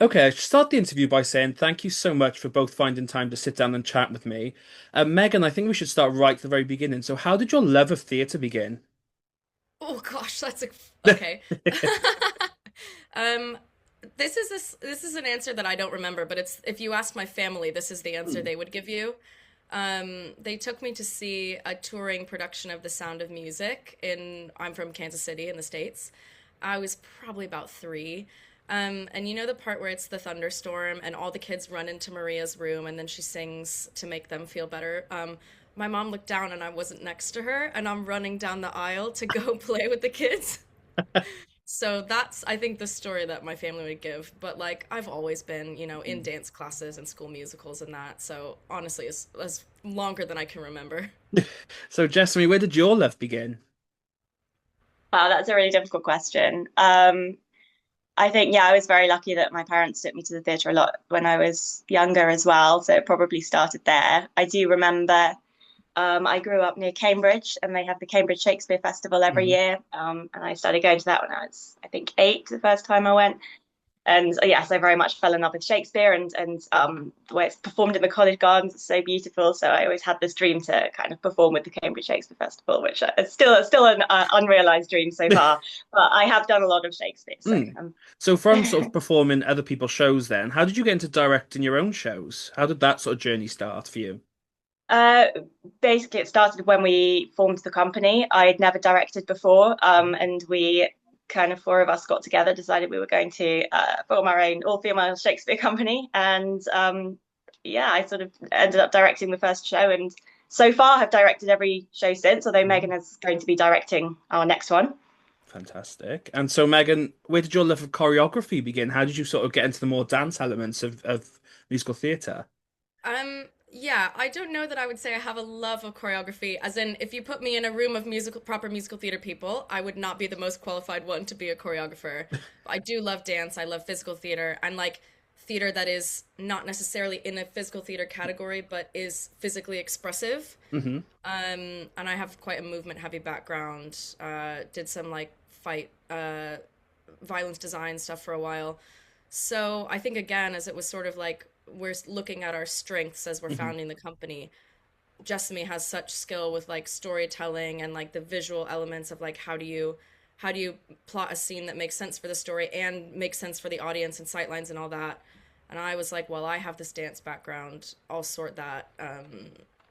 Okay, I should start the interview by saying thank you so much for both finding time to sit down and chat with me. Megan, I think we should start right at the very beginning. So, how did your love of theatre begin? Oh gosh, that's a okay. Um, this is an answer that I don't remember, but it's if you ask my family, this is the answer Hmm. they would give you. They took me to see a touring production of The Sound of Music I'm from Kansas City in the States. I was probably about three. And you know the part where it's the thunderstorm and all the kids run into Maria's room and then she sings to make them feel better. My mom looked down and I wasn't next to her, and I'm running down the aisle to go play with the kids. So that's, I think, the story that my family would give. But like, I've always been, in dance classes and school musicals and that. So honestly, it's longer than I can remember. So, Jessamy, where did your love begin? Wow, that's a really difficult question. I think, yeah, I was very lucky that my parents took me to the theatre a lot when I was younger as well. So it probably started there. I do remember I grew up near Cambridge and they have the Cambridge Shakespeare Festival every Mhm. year. And I started going to that when I was, I think, eight the first time I went. And yes, I very much fell in love with Shakespeare and the way it's performed in the College Gardens is so beautiful. So I always had this dream to kind of perform with the Cambridge Shakespeare Festival, which is still an unrealized dream so far. But I have done a lot of Shakespeare, so Hmm. So, from sort of performing other people's shows, then, how did you get into directing your own shows? How did that sort of journey start for you? Uh, Basically, it started when we formed the company. I'd never directed before, and we kind of four of us got together, decided we were going to form our own all-female Shakespeare company, and yeah, I sort of ended up directing the first show, and so far have directed every show since. Although Megan Mhm. is going to be directing our next one. Fantastic. And so, Megan, where did your love of choreography begin? How did you sort of get into the more dance elements of musical theatre? Yeah, I don't know that I would say I have a love of choreography, as in if you put me in a room of proper musical theater people, I would not be the most qualified one to be a choreographer. But I do love dance, I love physical theater, and like theater that is not necessarily in a physical theater category, but is physically expressive. Hmm. And I have quite a movement heavy background. Did some like fight, violence design stuff for a while. So I think again, as it was sort of like we're looking at our strengths as we're Hmm. founding the company. Jessamy has such skill with like storytelling and like the visual elements of like how do you plot a scene that makes sense for the story and makes sense for the audience and sightlines and all that. And I was like, well, I have this dance background. I'll sort that.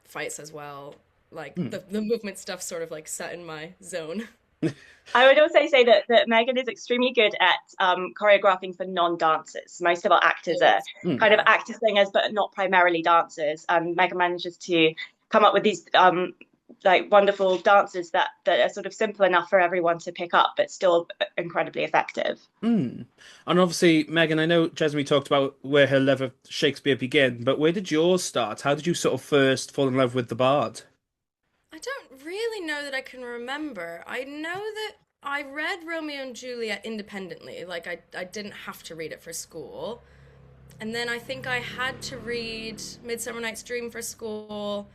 Fights as well. Like the movement stuff sort of like set in my zone. I would also say that Megan is extremely good at choreographing for non-dancers. Most of our actors are kind of Yeah. actor singers, but not primarily dancers. Megan manages to come up with these like wonderful dances that are sort of simple enough for everyone to pick up, but still incredibly effective. Mm. And obviously, Megan, I know Jasmine talked about where her love of Shakespeare began, but where did yours start? How did you sort of first fall in love with the Bard? I don't really know that I can remember. I know that I read Romeo and Juliet independently. Like I didn't have to read it for school. And then I think I had to read Midsummer Night's Dream for school.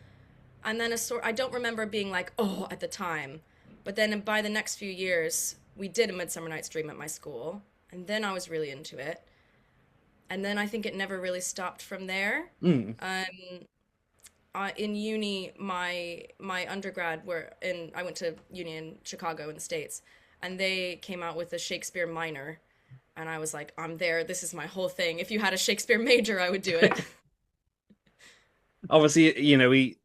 And then I don't remember being like, oh, at the time. But then by the next few years, we did a Midsummer Night's Dream at my school. And then I was really into it. And then I think it never really stopped from there. Mm. Um, in uni, my undergrad I went to uni in Chicago in the States, and they came out with a Shakespeare minor, and I was like, I'm there. This is my whole thing. If you had a Shakespeare major, I would do it. Obviously, he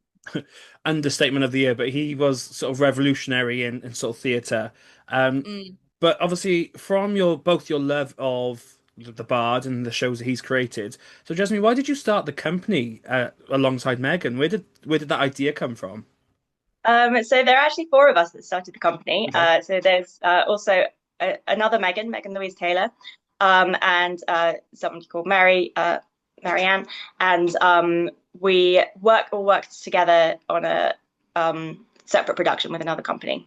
understatement of the year, but he was sort of revolutionary in sort of theatre. Um, Mm. but obviously, from your both your love of the Bard and the shows that he's created. So, Jasmine, why did you start the company alongside Megan? Where did that idea come from? So there are actually four of us that started the company. Okay. So there's also another Megan, Megan Louise Taylor, and someone called Marianne, and we all worked together on a separate production with another company,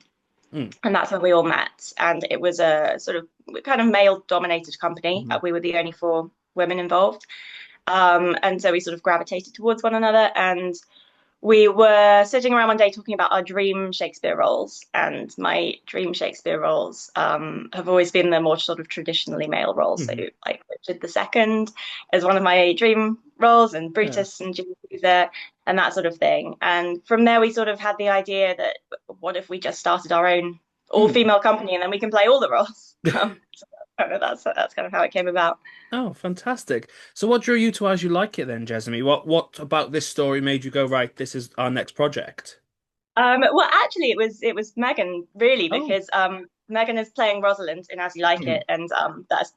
Mm. and that's when we all met. And it was a sort of kind of male-dominated company. Mhm. We were the only four women involved, and so we sort of gravitated towards one another and we were sitting around one day talking about our dream Shakespeare roles, and my dream Shakespeare roles have always been the more sort of traditionally male roles. So, Hmm. like Richard II is one of my dream roles, and Yeah. Brutus and Julius Caesar, and that sort of thing. And from there, we sort of had the idea that what if we just started our own Hmm. all-female company, and then we can play all the roles. So that's kind of how it came about. Oh, fantastic. So what drew you to As You Like It then, Jessamy? What about this story made you go, right, this is our next project? Well, actually, it was Megan really Oh. because Megan is playing Rosalind in As You Like Hmm. It, and that's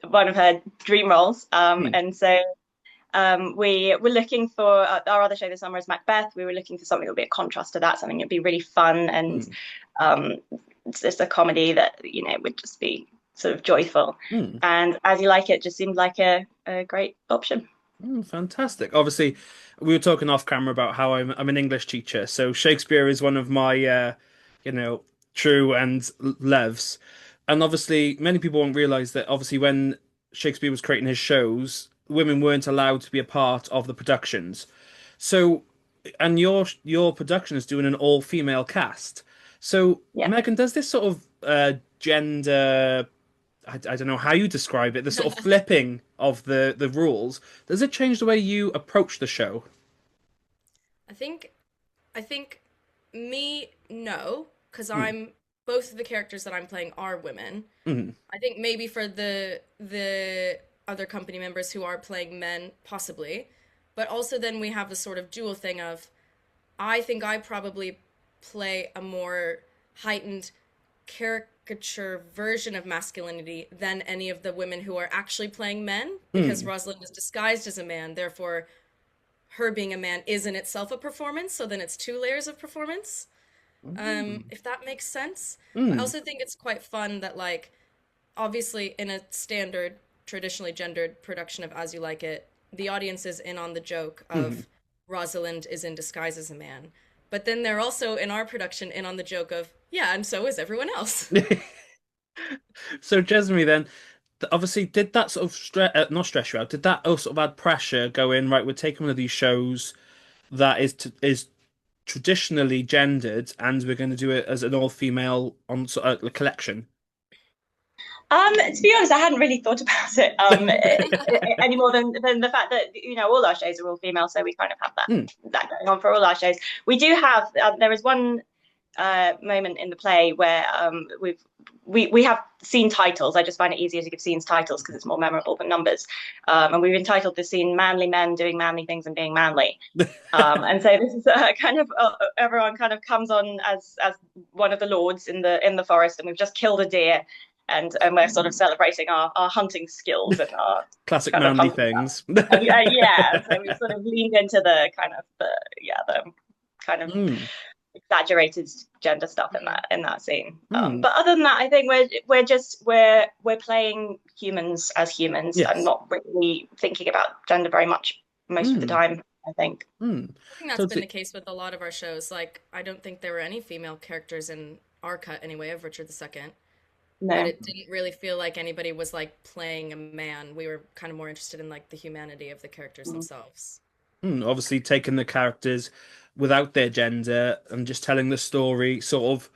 one of her dream roles. Hmm. And so we were looking for our other show this summer is Macbeth. We were looking for something that would be a contrast to that, something that'd be really fun and Hmm. um, it's just a comedy that would just be sort of joyful. Hmm. And As You Like It just seemed like a great option. Fantastic. Obviously, we were talking off camera about how I'm an English teacher, so Shakespeare is one of my you know, true and loves. And obviously, many people won't realize that obviously when Shakespeare was creating his shows, women weren't allowed to be a part of the productions. So, and your production is doing an all-female cast. So, Yeah. Megan, does this sort of gender I don't know how you describe it, the sort of flipping of the rules, does it change the way you approach the show? I think I think me, no, because Mm, I'm both of the characters that I'm playing are women. mm, I think maybe for the other company members who are playing men, possibly. But also then we have the sort of dual thing of I think I probably play a more heightened caricature version of masculinity than any of the women who are actually playing men, because mm. Rosalind is disguised as a man, therefore her being a man is in itself a performance, so then it's two layers of performance. Mm, If that makes sense. But I mm, also think it's quite fun that like obviously in a standard traditionally gendered production of As You Like It, the audience is in on the joke mm. of Rosalind is in disguise as a man. But then they're also in our production in on the joke of, yeah, and so is everyone else. So, Jasmine, then, obviously, did that sort of not stress you out? Did that also sort of add pressure going, right, we're taking one of these shows that is traditionally gendered and we're going to do it as an all-female on sort of a collection? To be honest, I hadn't really thought about it any more than the fact that all our shows are all female, so we kind of have that Mm, that going on for all our shows. We do have there is one moment in the play where we have scene titles. I just find it easier to give scenes titles because it's more memorable than numbers. And we've entitled the scene "Manly Men Doing Manly Things and Being Manly." And so this is kind of everyone kind of comes on as one of the lords in the forest, and we've just killed a deer, and we're sort of celebrating our hunting skills and our classic kind of manly hunting. things. Yeah, so we've sort of leaned into the kind of the kind of Mm, exaggerated gender stuff in Mhm. that scene. mm, But other than that, I think we're playing humans as humans and yes. not really thinking about gender very much most of the Mm, time, I think. mm. I think that's So, been the case with a lot of our shows. Like, I don't think there were any female characters in our cut anyway of Richard II, but No. it didn't really feel like anybody was like playing a man. We were kind of more interested in like the humanity of the characters themselves. obviously taking the characters without their gender and just telling the story sort of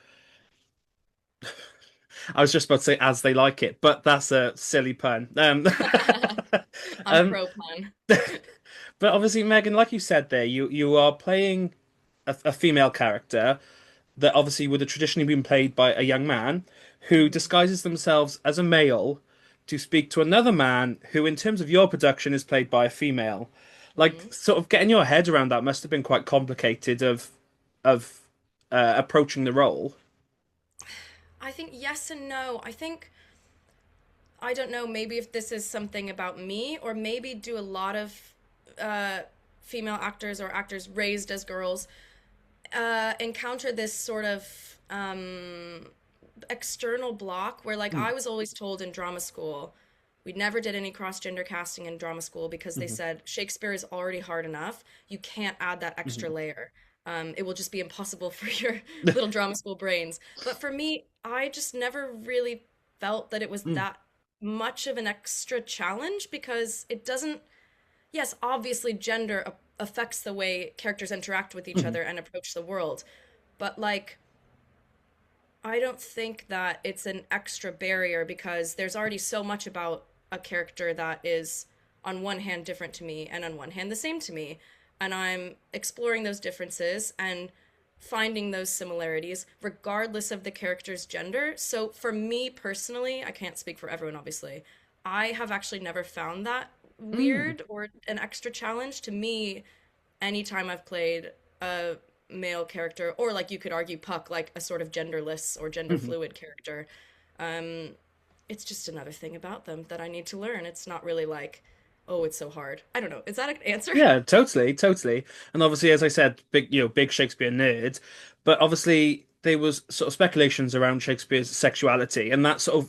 I was just about to say as they like it, but that's a silly pun. I'm Um, pro pun. but obviously, Megan, like you said there, you are playing a female character that obviously would have traditionally been played by a young man who disguises themselves as a male to speak to another man who, in terms of your production, is played by a female. Like, Mhm. sort of getting your head around that must have been quite complicated of approaching the role. I think yes and no. I think I don't know, maybe if this is something about me, or maybe do a lot of uh, female actors or actors raised as girls encounter this sort of external block where, like, Mm, I was always told in drama school, we never did any cross gender casting in drama school because they mhm, said Shakespeare is already hard enough. You can't add that extra mhm. layer. It will just be impossible for your little drama school brains. But for me, I just never really felt that it was Mm, that much of an extra challenge because it doesn't, yes, obviously gender affects the way characters interact with each other and approach the world. But like, I don't think that it's an extra barrier because there's already so much about a character that is, on one hand, different to me, and on one hand, the same to me. And I'm exploring those differences and finding those similarities, regardless of the character's gender. So for me personally, I can't speak for everyone, obviously. I have actually never found that Mm. weird or an extra challenge. To me, anytime I've played a male character, or like you could argue Puck, like a sort of genderless or gender fluid character, um, it's just another thing about them that I need to learn. It's not really like, oh, it's so hard. I don't know. Is that an answer? Yeah, totally, totally. And obviously, as I said, big, big Shakespeare nerd, but obviously there was sort of speculations around Shakespeare's sexuality, and that sort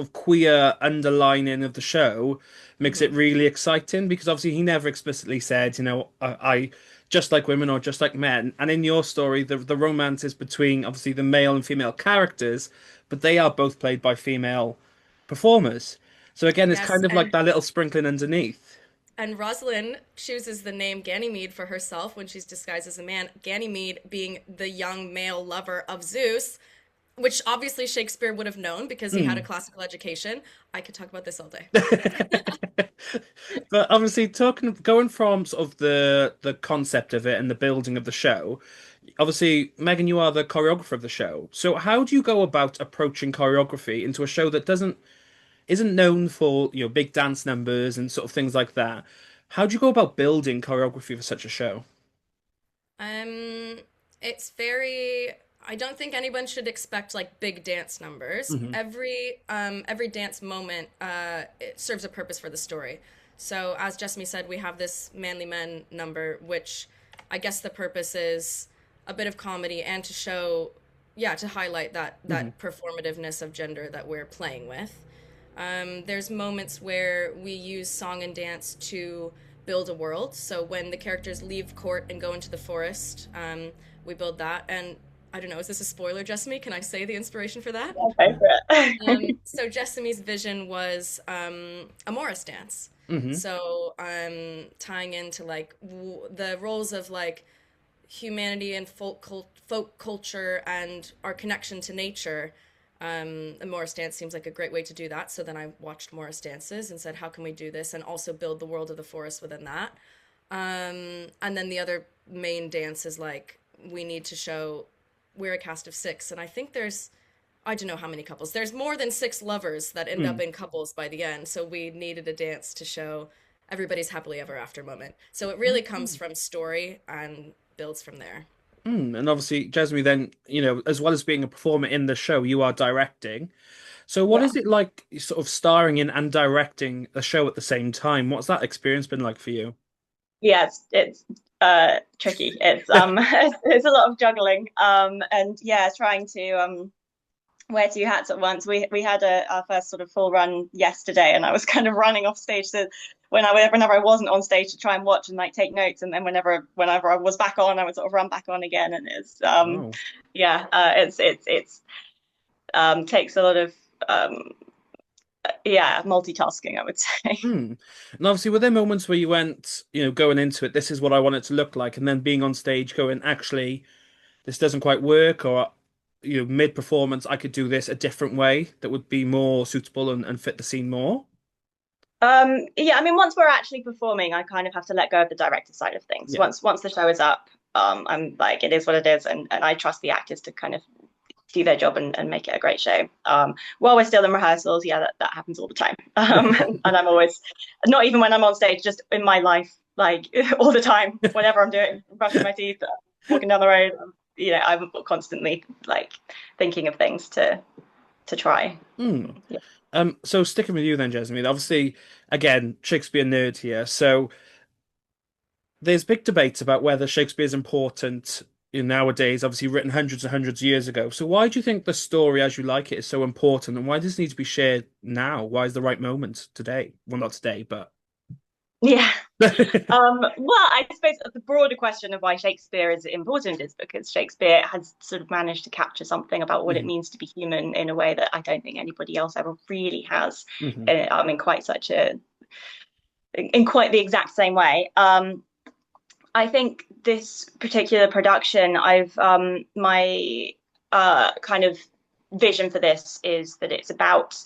of queer underlining of the show makes it Hmm. really exciting because obviously he never explicitly said, I just like women or just like men. And in your story, the romance is between obviously the male and female characters, but they are both played by female performers. So again, it's Yes, kind of like that little sprinkling underneath. and Rosalind chooses the name Ganymede for herself when she's disguised as a man. Ganymede being the young male lover of Zeus, which obviously Shakespeare would have known because he had a Hmm. classical education. I could talk about this all day. But obviously, going from sort of the concept of it and the building of the show, obviously, Megan, you are the choreographer of the show. So how do you go about approaching choreography into a show that doesn't isn't known for, big dance numbers and sort of things like that? How do you go about building choreography for such a show? Um, it's very. I don't think anyone should expect like big dance numbers. Hmm. Every dance moment it serves a purpose for the story. So as Jessamy said, we have this manly men number, which I guess the purpose is a bit of comedy and to show, yeah, to highlight Hmm. that performativeness of gender that we're playing with. There's moments where we use song and dance to build a world. So when the characters leave court and go into the forest, we build that. And I don't know, is this a spoiler, Jessamy? Can I say the inspiration for that? Go for it. So Jessamy's vision was a Morris dance. Hmm. So tying into like the roles of like humanity and folk culture and our connection to nature. And Morris dance seems like a great way to do that. So then I watched Morris dances and said, how can we do this and also build the world of the forest within that? And then the other main dance is like we need to show we're a cast of six, and I think there's I don't know how many couples. There's more than six lovers that end up in couples by the end. So we needed a dance to show everybody's happily ever after moment. So it really comes from story and builds from there. And obviously, Jasmine, then, as well as being a performer in the show, you are directing. So what Yeah. is it like sort of starring in and directing a show at the same time? What's that experience been like for you? Yeah, it's tricky. It's it's a lot of juggling. And yeah, trying to wear two hats at once. We had our first sort of full run yesterday, and I was kind of running off stage to whenever I wasn't on stage to try and watch and like take notes, and then whenever I was back on, I would sort of run back on again. And it's Oh. yeah, it's takes a lot of um yeah, multitasking, I would say. Hmm. And obviously, were there moments where you went, going into it, this is what I want it to look like, and then being on stage going, actually, this doesn't quite work, or, mid-performance, I could do this a different way that would be more suitable and fit the scene more? Yeah, I mean, once we're actually performing, I kind of have to let go of the director side of things. Yeah. Once the show is up, I'm like, it is what it is, and I trust the actors to kind of do their job and make it a great show. While we're still in rehearsals, yeah, that happens all the time. And I'm always, not even when I'm on stage, just in my life, like all the time, whenever I'm doing, brushing my teeth, walking down the road, I'm constantly like thinking of things to try. Hmm. Yeah. So sticking with you then, Jasmine, obviously, again, Shakespeare nerd here. So there's big debates about whether Shakespeare is important nowadays, obviously written hundreds and hundreds of years ago. So why do you think the story as you like it is so important, and why does it need to be shared now? Why is the right moment today? Well, not today, but Yeah. Well, I suppose the broader question of why Shakespeare is important is because Shakespeare has sort of managed to capture something about what it Mhm, means to be human in a way that I don't think anybody else ever really has. mhm, In quite the exact same way. I think this particular production, I've my kind of vision for this is that it's about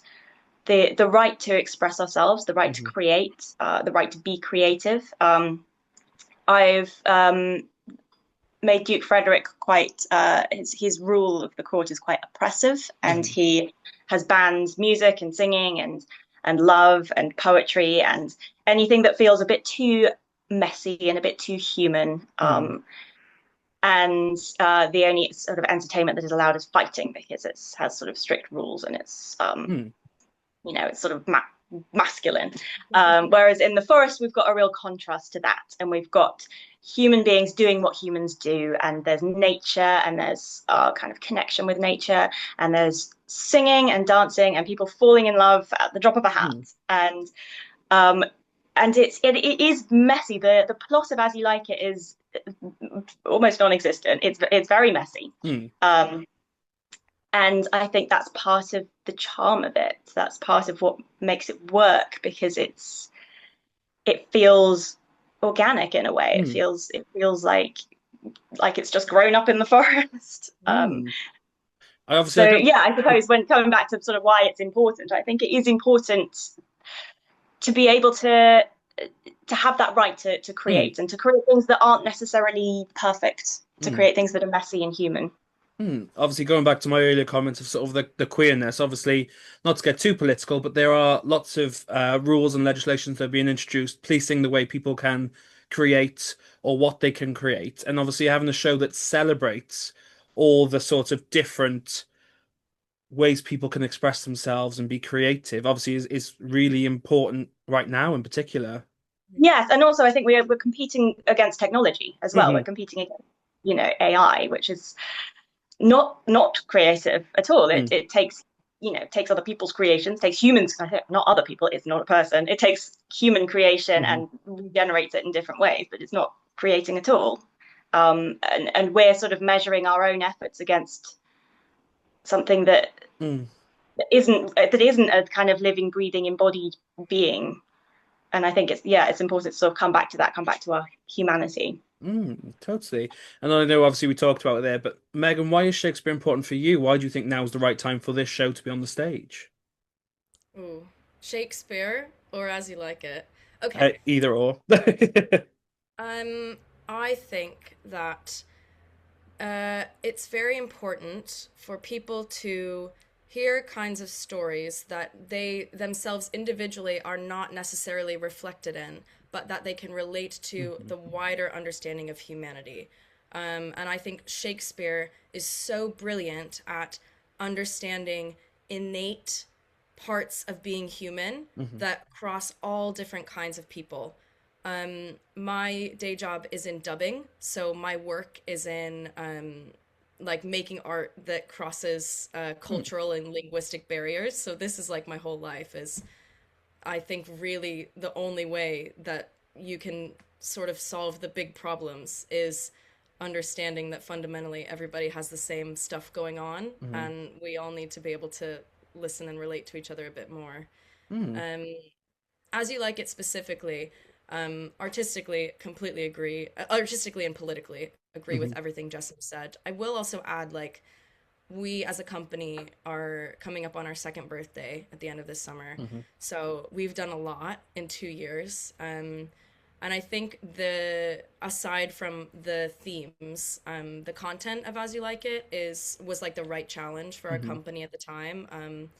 the right to express ourselves, the right to Hmm. create, the right to be creative. I've made Duke Frederick quite his rule of the court is quite oppressive, and Hmm. he has banned music and singing and love and poetry and anything that feels a bit too messy and a bit too human. Hmm. And the only sort of entertainment that is allowed is fighting because it has sort of strict rules and it's Hmm. it's sort of masculine. Whereas in the forest, we've got a real contrast to that, and we've got human beings doing what humans do, and there's nature, and there's kind of connection with nature, and there's singing and dancing, and people falling in love at the drop of a hat, Hmm. and um, it is messy. The plot of As You Like It is almost non-existent. It's very messy. Hmm. Um, and I think that's part of the charm of it. That's part of what makes it work because it feels organic in a way. Hmm. It feels like it's just grown up in the forest. Hmm. I obviously I So don't. yeah, I Oh, suppose when coming back to sort of why it's important, I think it is important to be able to have that right to hmm. create and to create things that aren't necessarily perfect, to Hmm. create things that are messy and human. Hmm. Obviously, going back to my earlier comments of sort of the queerness, obviously, not to get too political, but there are lots of rules and legislations that are being introduced, policing the way people can create or what they can create. And obviously, having a show that celebrates all the sort of different ways people can express themselves and be creative, obviously, is really important right now in particular. Yes, and also I think we're competing against technology as well. We're Hmm. competing against, AI, which is not creative at all. Hmm. It takes takes other people's creations, takes humans, not other people. It's not a person. It takes human creation Hmm. and regenerates it in different ways, but it's not creating at all. And we're sort of measuring our own efforts against something Hmm. that isn't a kind of living, breathing, embodied being. And I think it's important to sort of come back to our humanity. Totally. And I know obviously we talked about it there, but Megan, why is Shakespeare important for you? Why do you think now is the right time for this show to be on the stage? Ooh, Shakespeare or As You Like It. Okay. Either or. Um, I think that it's very important for people to hear kinds of stories that they themselves individually are not necessarily reflected in, but that they can relate to Mhm. the wider understanding of humanity. And I think Shakespeare is so brilliant at understanding innate parts of being human Mhm. that cross all different kinds of people. My day job is in dubbing, so my work is in like making art that crosses Mm. cultural and linguistic barriers. So this is like my whole life is I think really the only way that you can sort of solve the big problems is understanding that fundamentally everybody has the same stuff going on Mhm. and we all need to be able to listen and relate to each other a bit more. Mm. Um, as You Like It specifically, artistically, completely agree. Artistically and politically, agree with Mhm. everything Jessup said. I will also add, like, we as a company are coming up on our second birthday at the end of this summer. Mhm. So we've done a lot in 2 years. And I think the aside from the themes, the content of As You Like It was like the right challenge for our Mhm. company at the time.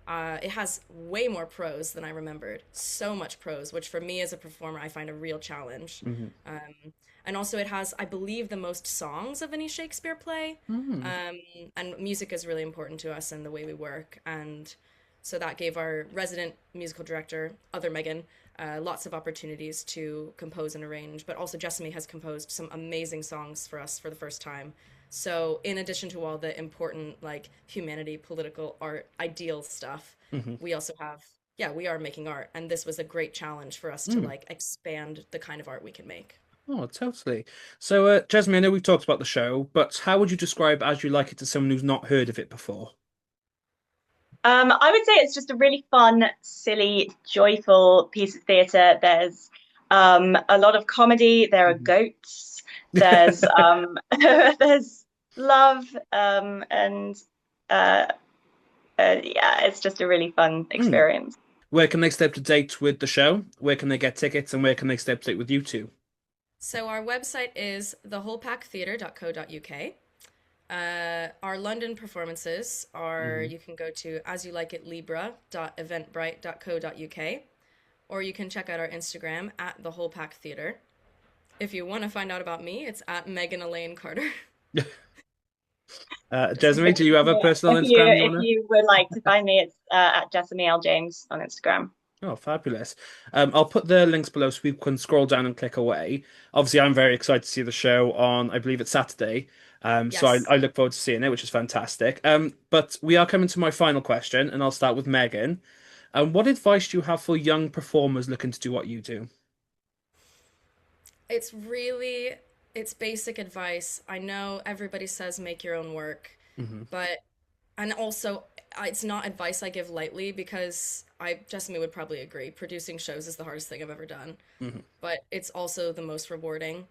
It has way more prose than I remembered. So much prose, which for me as a performer, I find a real challenge. Mhm. And also, it has, I believe, the most songs of any Shakespeare play. Mhm. Um, and music is really important to us and the way we work. And so that gave our resident musical director, other Megan, lots of opportunities to compose and arrange. But also, Jessamy has composed some amazing songs for us for the first time. So, in addition to all the important, like, humanity, political, art, ideal stuff, Mhm. we also have, yeah, we are making art. And this was a great challenge for us to, Mm. like, expand the kind of art we can make. Oh, totally. So, Jasmine, I know we've talked about the show, but how would you describe As You Like It to someone who's not heard of it before? I would say it's just a really fun, silly, joyful piece of theatre. There's A lot of comedy. There are Mhm. goats. There's there's love, and uh, yeah, it's just a really fun Mm. experience. Where can they stay up to date with the show? Where can they get tickets, and where can they stay up to date with you two? So our website is thewholepacktheatre.co.uk. Our London performances are Hmm. you can go to asyoulikeitlibra.eventbrite.co.uk, or you can check out our Instagram at the Whole Pack Theatre. If you want to find out about me, it's at Megan Elaine Carter. Just in Jessamy, case. do you have a Yeah, personal Instagram you if wanna? you would like to find me, it's at Jessamy L James on Instagram. Oh, fabulous. I'll put the links below so people can scroll down and click away. Obviously, I'm very excited to see the show on, I believe it's Saturday. So Yes. I look forward to seeing it, which is fantastic. But we are coming to my final question, and I'll start with Megan. What advice do you have for young performers looking to do what you do? It's really it's basic advice. I know everybody says make your own work, Hmm. but and also it's not advice I give lightly because Jessamy would probably agree. Producing shows is the hardest thing I've ever done, Hmm. but it's also the most rewarding.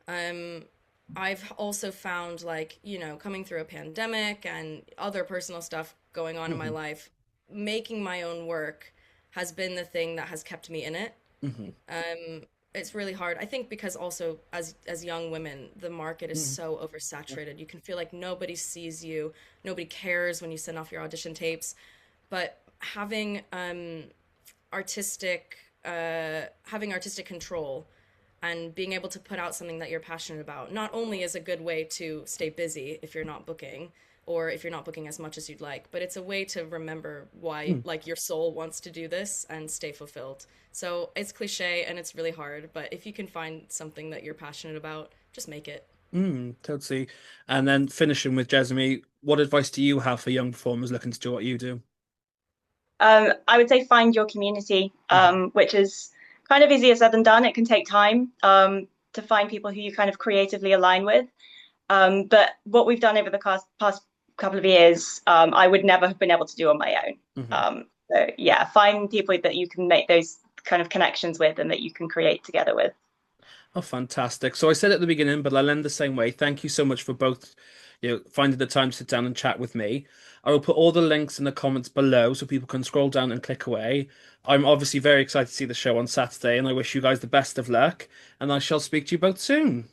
Um, I've also found coming through a pandemic and other personal stuff going on in my Hmm. life, making my own work has been the thing that has kept me in it. Hmm. Um, it's really hard. I think because also as young women, the market is Hmm. so oversaturated. You can feel like nobody sees you, nobody cares when you send off your audition tapes. But having artistic control and being able to put out something that you're passionate about not only is a good way to stay busy if you're not booking or if you're not booking as much as you'd like, but it's a way to remember why like your soul wants to do this and stay fulfilled. So it's cliche and it's really hard, but if you can find something that you're passionate about, just make it. Totally. And then finishing with Jessamy, what advice do you have for young performers looking to do what you do? I would say find your community, Hmm. which is kind of easier said than done. It can take time to find people who you kind of creatively align with. But what we've done over the past couple of years, I would never have been able to do on my own. Hmm. So yeah, find people that you can make those kind of connections with and that you can create together with. Oh, fantastic. So I said at the beginning, but I'll end the same way. Thank you so much for both, finding the time to sit down and chat with me. I will put all the links in the comments below so people can scroll down and click away. I'm obviously very excited to see the show on Saturday, and I wish you guys the best of luck, and I shall speak to you both soon.